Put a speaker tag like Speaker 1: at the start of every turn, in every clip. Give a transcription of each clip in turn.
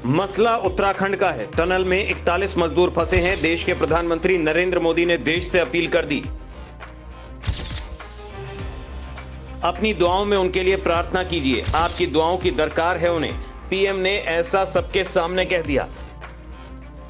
Speaker 1: मसला उत्तराखंड का है। टनल में 41 मजदूर फंसे हैं। देश के प्रधानमंत्री नरेंद्र मोदी ने देश से अपील कर दी, अपनी दुआओं में उनके लिए प्रार्थना कीजिए। आपकी दुआओं की दरकार है उन्हें। पीएम ने ऐसा सबके सामने कह दिया।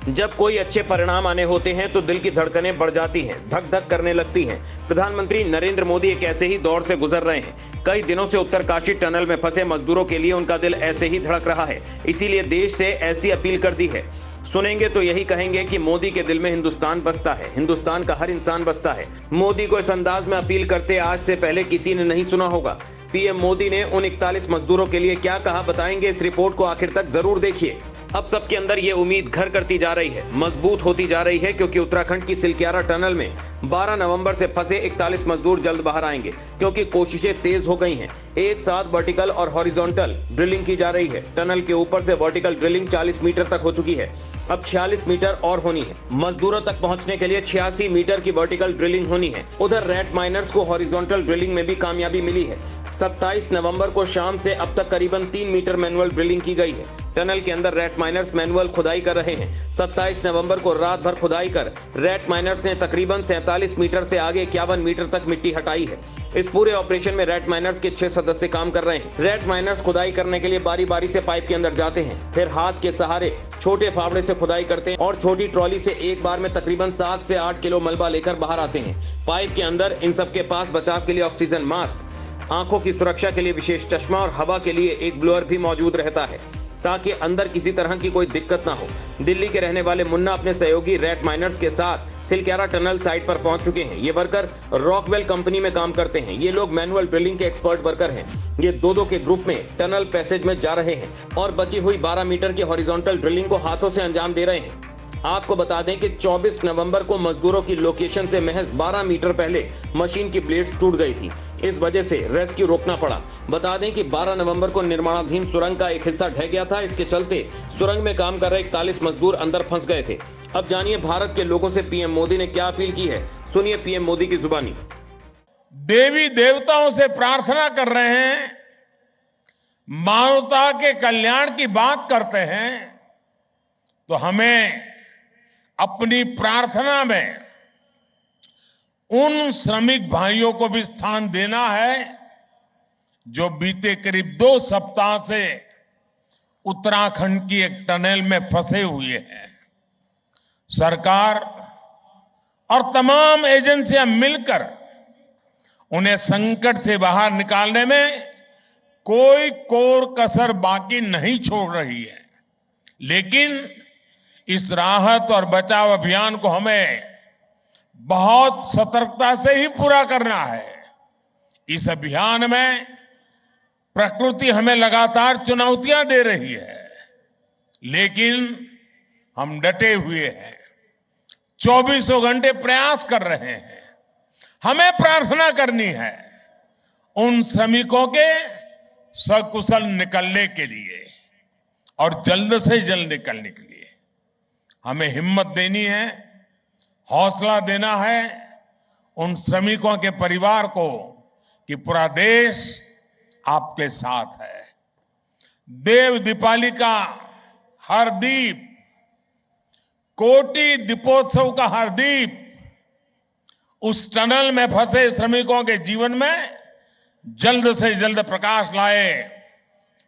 Speaker 1: जब कोई अच्छे परिणाम आने होते हैं तो दिल की धड़कनें बढ़ जाती हैं, धक धक करने लगती हैं। प्रधानमंत्री नरेंद्र मोदी एक ऐसे ही दौर से गुजर रहे हैं। कई दिनों से उत्तरकाशी टनल में फंसे मजदूरों के लिए उनका दिल ऐसे ही धड़क रहा है। इसीलिए देश से ऐसी अपील कर दी है। सुनेंगे तो यही कहेंगे कि मोदी के दिल में हिंदुस्तान बसता है, हिंदुस्तान का हर इंसान बसता है। मोदी को इस अंदाज में अपील करते आज से पहले किसी ने नहीं सुना होगा। पीएम मोदी ने उन 41 मजदूरों के लिए क्या कहा, बताएंगे। इस रिपोर्ट को आखिर तक जरूर देखिए। अब सबके अंदर ये उम्मीद घर करती जा रही है, मजबूत होती जा रही है, क्योंकि उत्तराखंड की सिलक्यारा टनल में 12 नवंबर से फंसे 41 मजदूर जल्द बाहर आएंगे, क्योंकि कोशिशें तेज हो गई हैं। एक साथ वर्टिकल और हॉरिजॉन्टल ड्रिलिंग की जा रही है। टनल के ऊपर से वर्टिकल ड्रिलिंग 40 मीटर तक हो चुकी है, अब 46 मीटर और होनी है। मजदूरों तक पहुंचने के लिए 86 मीटर की वर्टिकल ड्रिलिंग होनी है। उधर रेट माइनर्स को हॉरिजॉन्टल ड्रिलिंग में भी कामयाबी मिली है। 27 नवंबर को शाम से अब तक करीबन 3 मीटर मैनुअल ड्रिलिंग की गई है। टनल के अंदर रेट माइनर्स मैनुअल खुदाई कर रहे हैं। 27 नवंबर को रात भर खुदाई कर रेट माइनर्स ने तकरीबन 47 मीटर से आगे 51 मीटर तक मिट्टी हटाई है। इस पूरे ऑपरेशन में रेट माइनर्स के 6 सदस्य काम कर रहे हैं। रेट माइनर्स खुदाई करने के लिए बारी बारी से पाइप के अंदर जाते हैं, फिर हाथ के सहारे छोटे फावड़े से खुदाई करते हैं और छोटी ट्रॉली से एक बार में तकरीबन 7 से 8 किलो मलबा लेकर बाहर आते हैं। पाइप के अंदर इन सबके पास बचाव के लिए ऑक्सीजन मास्क, आंखों की सुरक्षा के लिए विशेष चश्मा और हवा के लिए एक ब्लोअर भी मौजूद रहता है, ताकि अंदर किसी तरह की कोई दिक्कत ना हो। दिल्ली के रहने वाले मुन्ना अपने सहयोगी रेट माइनर्स के साथ सिलक्यारा टनल साइट पर पहुंच चुके हैं। ये वर्कर रॉकवेल कंपनी में काम करते हैं। ये लोग मैनुअल ड्रिलिंग के एक्सपर्ट वर्कर हैं। ये दो के ग्रुप में टनल पैसेज में जा रहे हैं और बची हुई 12 मीटर की हॉरिजॉन्टल ड्रिलिंग को हाथों से अंजाम दे रहे हैं। आपको बता दें कि 24 नवंबर को मजदूरों की लोकेशन से महज 12 मीटर पहले मशीन की प्लेट्स टूट गई थी। इस वजह से रेस्क्यू रोकना पड़ा। बता दें कि 12 नवंबर को निर्माणाधीन सुरंग का एक हिस्सा ढह गया था। इसके चलते सुरंग में काम कर रहे 41 मजदूर अंदर फंस गए थे। अब जानिए भारत के लोगों से पीएम मोदी ने क्या अपील की है। सुनिए पीएम मोदी की जुबानी।
Speaker 2: देवी देवताओं से प्रार्थना कर रहे हैं, मानवता के कल्याण की बात करते हैं, तो हमें अपनी प्रार्थना में उन श्रमिक भाइयों को भी स्थान देना है जो बीते करीब 2 सप्ताह से उत्तराखंड की एक टनल में फंसे हुए हैं। सरकार और तमाम एजेंसियां मिलकर उन्हें संकट से बाहर निकालने में कोई कोर कसर बाकी नहीं छोड़ रही है। लेकिन इस राहत और बचाव अभियान को हमें बहुत सतर्कता से ही पूरा करना है। इस अभियान में प्रकृति हमें लगातार चुनौतियां दे रही है, लेकिन हम डटे हुए हैं, 24 घंटे प्रयास कर रहे हैं। हमें प्रार्थना करनी है उन श्रमिकों के सकुशल निकलने के लिए और जल्द से जल्द निकलने के लिए। हमें हिम्मत देनी है, हौसला देना है उन श्रमिकों के परिवार को कि पूरा देश आपके साथ है। देव दीपावली का हर दीप, कोटि दीपोत्सव का हर दीप उस टनल में फंसे श्रमिकों के जीवन में जल्द से जल्द प्रकाश लाए।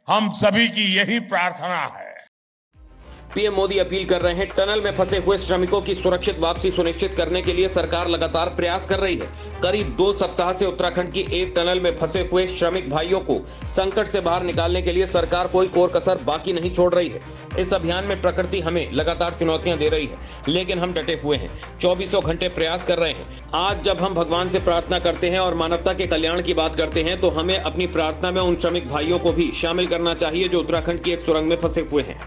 Speaker 2: हम सभी की यही प्रार्थना है।
Speaker 1: पीएम मोदी अपील कर रहे हैं, टनल में फंसे हुए श्रमिकों की सुरक्षित वापसी सुनिश्चित करने के लिए सरकार लगातार प्रयास कर रही है। करीब 2 सप्ताह से उत्तराखंड की एक टनल में फंसे हुए श्रमिक भाइयों को संकट से बाहर निकालने के लिए सरकार कोई कोर कसर बाकी नहीं छोड़ रही है। इस अभियान में प्रकृति हमें लगातार चुनौतियां दे रही है, लेकिन हम डटे हुए हैं, 24 घंटे प्रयास कर रहे हैं। आज जब हम भगवान से प्रार्थना करते हैं और मानवता के कल्याण की बात करते हैं, तो हमें अपनी प्रार्थना में उन श्रमिक भाइयों को भी शामिल करना चाहिए जो उत्तराखंड की एक सुरंग में फंसे हुए हैं।